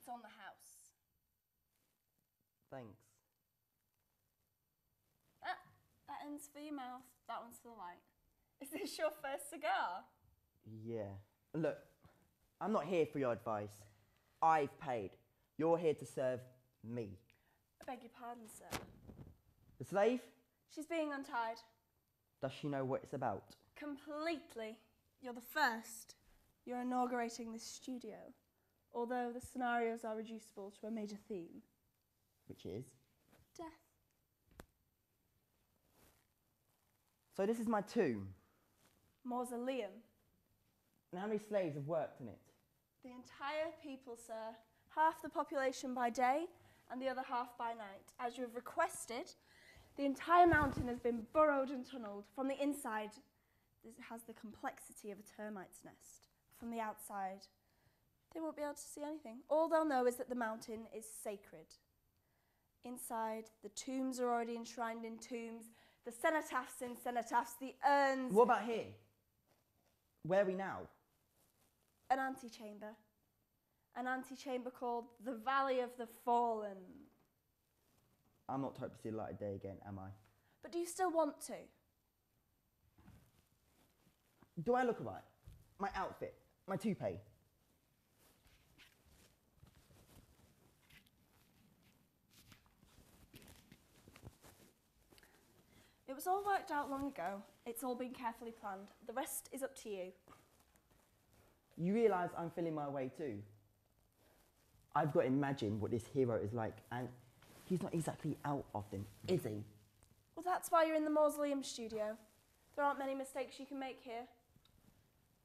It's on the house. Thanks. That end's for your mouth, that one's for the light. Is this your first cigar? Yeah. Look, I'm not here for your advice. I've paid. You're here to serve me. I beg your pardon, sir. The slave? She's being untied. Does she know what it's about? Completely. You're the first. You're inaugurating this studio, although the scenarios are reducible to a major theme. Which is? Death. So this is my tomb. Mausoleum. And how many slaves have worked in it? The entire people, sir. Half the population by day and the other half by night. As you have requested, the entire mountain has been burrowed and tunnelled. From the inside, it has the complexity of a termite's nest. From the outside, they won't be able to see anything. All they'll know is that the mountain is sacred. Inside, the tombs are already enshrined in tombs, the cenotaphs in cenotaphs, the urns. What about here? Where are we now? An antechamber. An antechamber called the Valley of the Fallen. I'm not hope to see the light of day again, am I? But do you still want to? Do I look alright? My outfit, my toupee. It was all worked out long ago. It's all been carefully planned. The rest is up to you. You realise I'm feeling my way too. I've got to imagine what this hero is like, and he's not exactly out often, is he? Well, that's why you're in the mausoleum studio. There aren't many mistakes you can make here.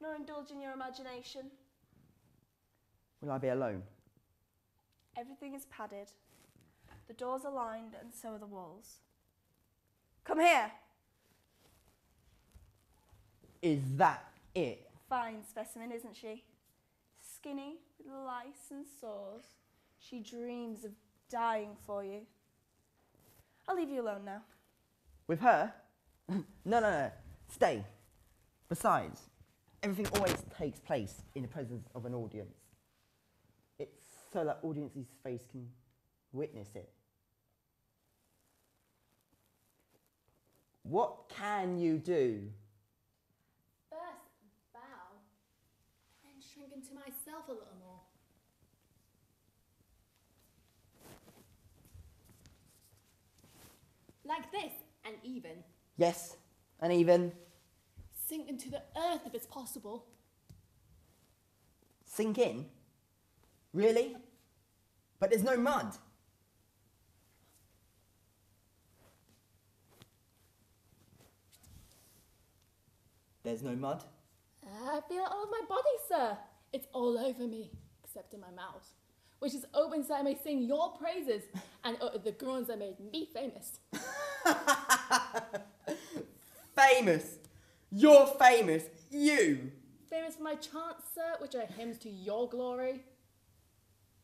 Nor indulge in your imagination. Will I be alone? Everything is padded. The doors are lined, and so are the walls. Come here! Is that it? Fine specimen, isn't she? Skinny, with lice and sores. She dreams of dying for you. I'll leave you alone now. With her? No. Stay. Besides, everything always takes place in the presence of an audience. It's so that audience's face can witness it. What can you do? First, bow, and shrink into myself a little more. Like this, and even. Yes, and even. Sink into the earth if it's possible. Sink in? Really? But there's no mud. There's no mud? I feel it all over my body, sir. It's all over me, except in my mouth, which is open so I may sing your praises and utter the groans that made me famous. Famous? You're famous? You? Famous for my chants, sir, which are hymns to your glory.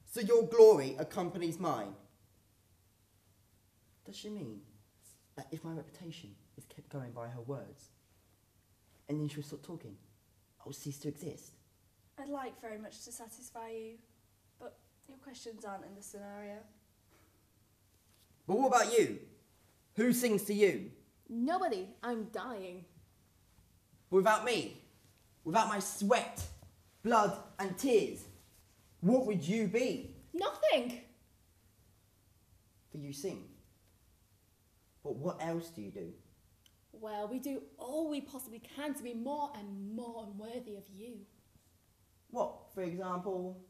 So your glory accompanies mine? Does she mean that if my reputation is kept going by her words, and then she'll stop talking, I will cease to exist? I'd like very much to satisfy you, but your questions aren't in the scenario. But what about you? Who sings to you? Nobody. I'm dying. Without me? Without my sweat, blood and tears? What would you be? Nothing. For you sing. But what else do you do? Well, we do all we possibly can to be more and more unworthy of you. What, for example?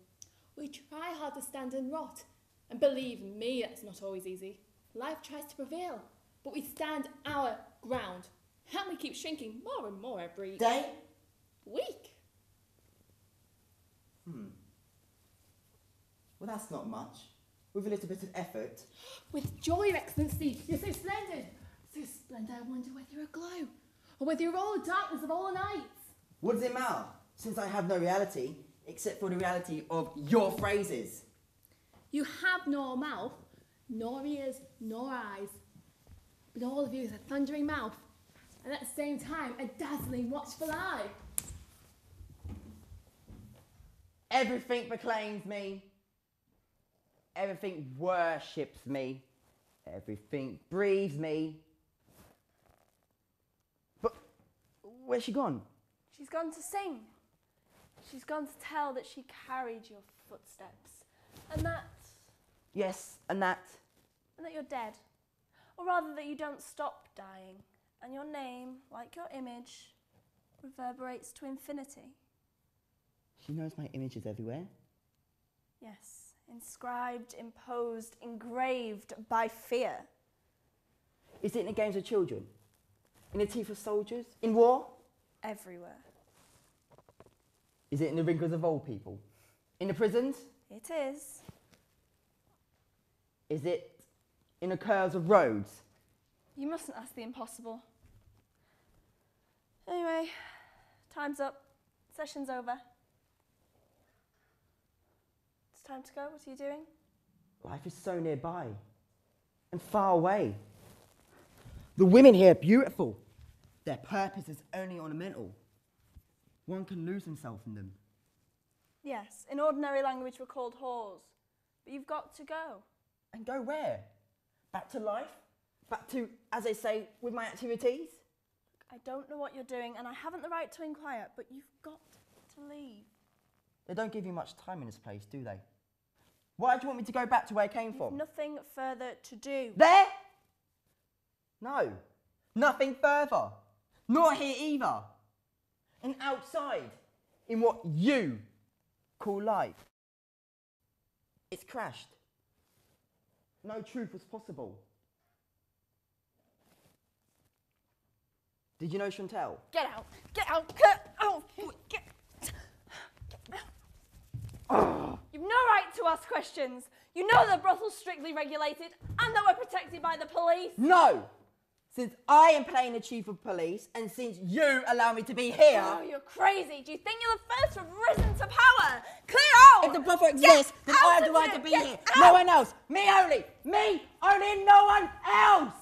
We try hard to stand and rot. And believe me, that's not always easy. Life tries to prevail, but we stand our ground. And we keep shrinking more and more every Day? week. Well, that's not much. With a little bit of effort. With joy, Your Excellency, you're so splendid. So splendid, I wonder whether you're aglow, or whether you're all the darkness of all nights. What does it matter, since I have no reality, except for the reality of your phrases? You have no mouth, nor ears, nor eyes. But all of you is a thundering mouth, and at the same time, a dazzling, watchful eye. Everything proclaims me. Everything worships me. Everything breathes me. But where's she gone? She's gone to sing. She's gone to tell that she carried your footsteps. And that Yes, and that. you're dead. Or rather that you don't stop dying. And your name, like your image, reverberates to infinity. She knows my image is everywhere. Yes, inscribed, imposed, engraved by fear. Is it in the games of children? In the teeth of soldiers? In war? Everywhere. Is it in the wrinkles of old people? In the prisons? It is. Is it in the curves of roads? You mustn't ask the impossible. Anyway, time's up. Session's over. It's time to go. What are you doing? Life is so nearby and far away. The women here are beautiful. Their purpose is only ornamental. One can lose himself in them. Yes, in ordinary language we're called whores. But you've got to go. And go where? Back to life? Back to, as they say, with my activities? I don't know what you're doing and I haven't the right to inquire, but you've got to leave. They don't give you much time in this place, do they? Why do you want me to go back to where I came from? Nothing further to do. There? No, nothing further. Nor here either. And outside, in what you call life. It's crashed. No truth was possible. Did you know Chantel? Get out! Get out! Get out! Get out! You've no right to ask questions. You know the brothel's strictly regulated and that we're protected by the police. No! Since I am playing the chief of police and since you allow me to be here... Oh, you're crazy. Do you think you're the first to have risen to power? Clear out! If the brother exists, then I have the right to be here. No one else. Me only. Me only, no one else!